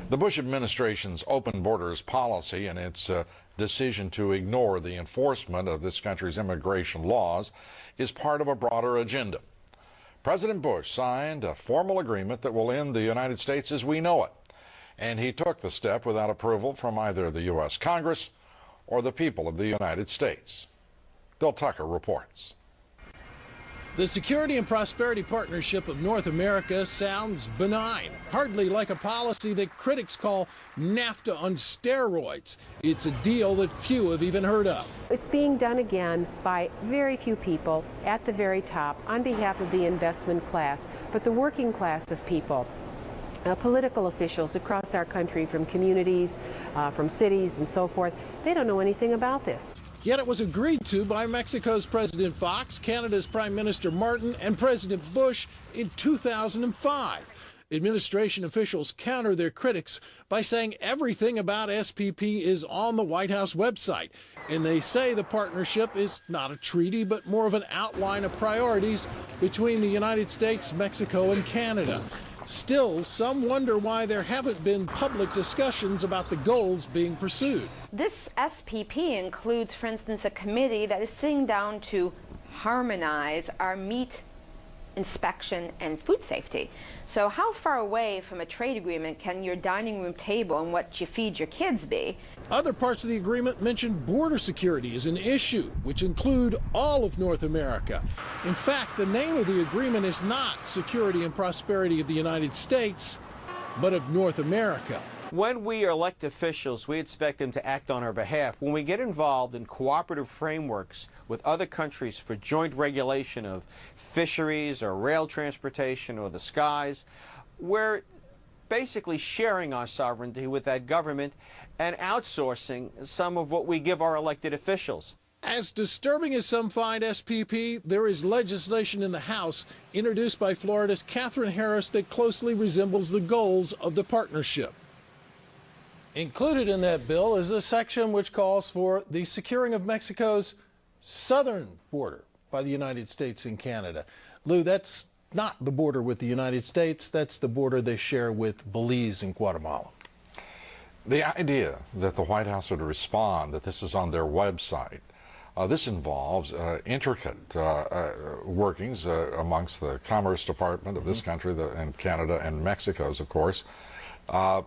The Bush administration's open borders policy and its decision to ignore the enforcement of this country's immigration laws is part of a broader agenda. President Bush signed a formal agreement that will end the United States as we know it, and he took the step without approval from either the U.S. Congress or the people of the United States. Bill Tucker reports. The Security and Prosperity Partnership of North America sounds benign, hardly like a policy that critics call NAFTA on steroids. It's a deal that few have even heard of. It's being done again by very few people at the very top on behalf of the investment class, but the working class of people. Political officials across our country, from communities, from cities and so forth, they don't know anything about this. Yet it was agreed to by Mexico's President Fox, Canada's Prime Minister Martin, and President Bush in 2005. Administration officials counter their critics by saying everything about SPP is on the White House website. And they say the partnership is not a treaty, but more of an outline of priorities between the United States, Mexico, and Canada. Still, some wonder why there haven't been public discussions about the goals being pursued. This SPP includes, for instance, a committee that is sitting down to harmonize our meat inspection and food safety. So how far away from a trade agreement can your dining room table and what you feed your kids be? Other parts of the agreement mention border security as an issue, which include all of North America. In fact, the name of the agreement is not Security and Prosperity of the United States, but of North America. When we elect officials, we expect them to act on our behalf. When we get involved in cooperative frameworks with other countries for joint regulation of fisheries or rail transportation or the skies, we're basically sharing our sovereignty with that government and outsourcing some of what we give our elected officials. As disturbing as some find SPP, there is legislation in the House introduced by Florida's Katherine Harris that closely resembles the goals of the partnership. Included in that bill is a section which calls for the securing of Mexico's southern border by the United States and Canada. Lou, that's not the border with the United States, that's the border they share with Belize and Guatemala. The idea that the White House would respond that this is on their website, this involves intricate workings amongst the Commerce Department of this country and Canada and Mexico's, of course, a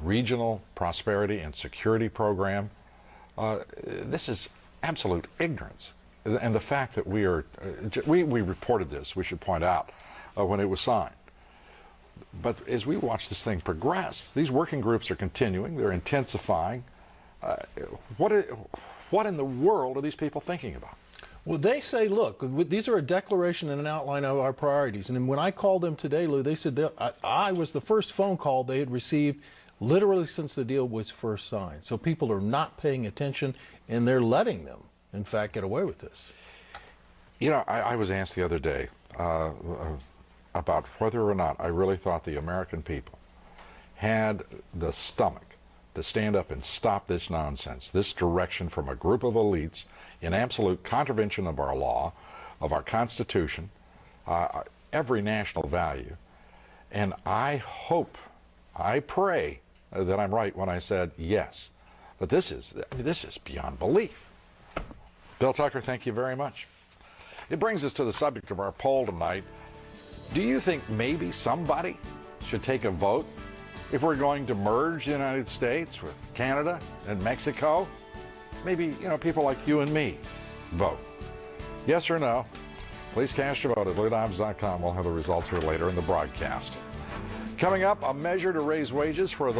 regional prosperity and security program. This is absolute ignorance. And the fact that we reported this, we should point out, when it was signed. But as we watch this thing progress, these working groups are continuing, they're intensifying. What in the world are these people thinking about? Well, they say, look, these are a declaration and an outline of our priorities. And when I called them today, Lou, they said I was the first phone call they had received literally since the deal was first signed. So people are not paying attention, and they're letting them, in fact, get away with this. You know, I was asked the other day about whether or not I really thought the American people had the stomach to stand up and stop this nonsense, this direction from a group of elites in absolute contravention of our law, of our Constitution, every national value. And I hope, I pray that I'm right when I said yes, but this is beyond belief. Bill Tucker, thank you very much. It brings us to the subject of our poll tonight. Do you think maybe somebody should take a vote if we're going to merge the United States with Canada and Mexico? Maybe, you know, people like you and me vote. Yes or no? Please cast your vote at LouDobbs.com. We'll have the results here later in the broadcast. Coming up, a measure to raise wages for the